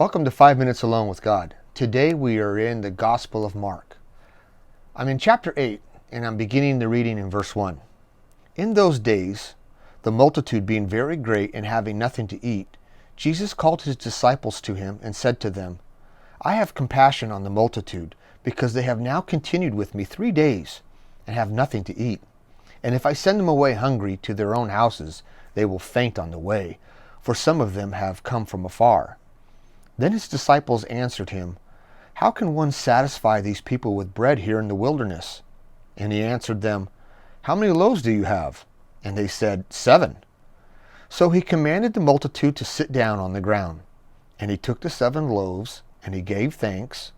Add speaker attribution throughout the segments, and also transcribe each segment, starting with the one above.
Speaker 1: Welcome to 5 Minutes Alone with God. Today we are in the Gospel of Mark. I'm in chapter 8 and I'm beginning the reading in verse 1. In those days, the multitude being very great and having nothing to eat, Jesus called his disciples to him and said to them, I have compassion on the multitude, because they have now continued with me 3 days and have nothing to eat. And if I send them away hungry to their own houses, they will faint on the way, for some of them have come from afar. Then his disciples answered him, How can one satisfy these people with bread here in the wilderness? And he answered them, How many loaves do you have? And they said, 7. So he commanded the multitude to sit down on the ground. And he took the 7 loaves, and he gave thanks.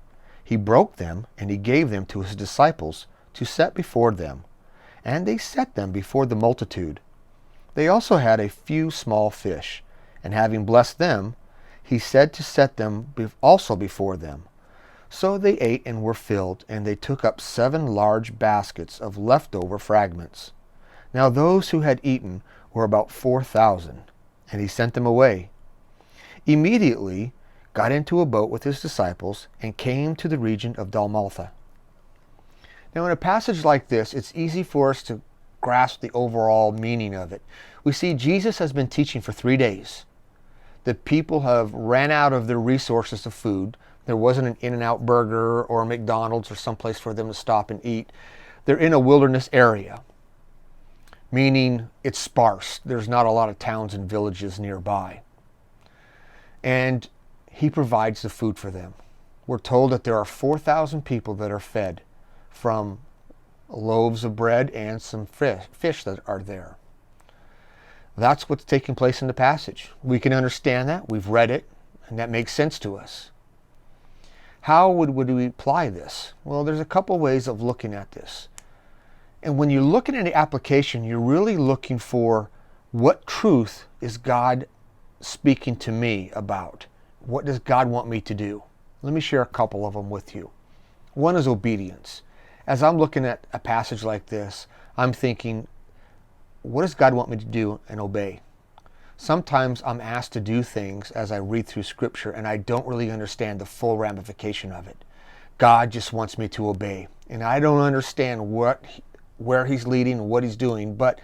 Speaker 1: He broke them, and he gave them to his disciples to set before them. And they set them before the multitude. They also had a few small fish, and having blessed them, he said to set them also before them. So they ate and were filled, and they took up 7 large baskets of leftover fragments. Now those who had eaten were about 4,000, and he sent them away. Immediately got into a boat with his disciples and came to the region of Dalmatha. Now in a passage like this, it's easy for us to grasp the overall meaning of it. We see Jesus has been teaching for 3 days. The people have ran out of their resources of food. There wasn't an In-N-Out Burger or a McDonald's or someplace for them to stop and eat. They're in a wilderness area, meaning it's sparse. There's not a lot of towns and villages nearby. And he provides the food for them. We're told that there are 4,000 people that are fed from loaves of bread and some fish that are there. That's what's taking place in the passage. We can understand that. We've read it, and that makes sense to us. How would we apply this? Well, there's a couple ways of looking at this. And when you're looking at the application, you're really looking for what truth is God speaking to me about? What does God want me to do? Let me share a couple of them with you. One is obedience. As I'm looking at a passage like this, I'm thinking, what does God want me to do and obey? Sometimes I'm asked to do things as I read through Scripture and I don't really understand the full ramification of it. God just wants me to obey. And I don't understand where He's leading and what He's doing, but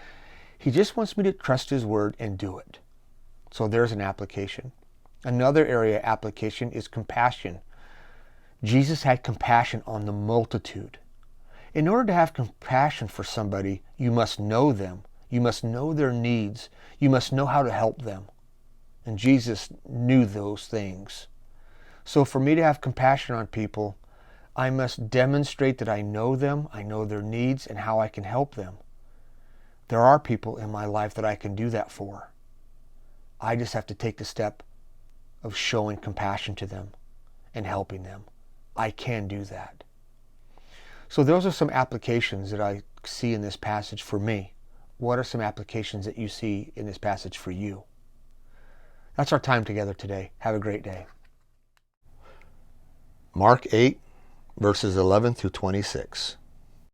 Speaker 1: He just wants me to trust His Word and do it. So there's an application. Another area of application is compassion. Jesus had compassion on the multitude. In order to have compassion for somebody, you must know them. You must know their needs. You must know how to help them. And Jesus knew those things. So for me to have compassion on people, I must demonstrate that I know them, I know their needs, and how I can help them. There are people in my life that I can do that for. I just have to take the step of showing compassion to them and helping them. I can do that. So those are some applications that I see in this passage for me. What are some applications that you see in this passage for you? That's our time together today. Have a great day. Mark 8, verses 11 through 26.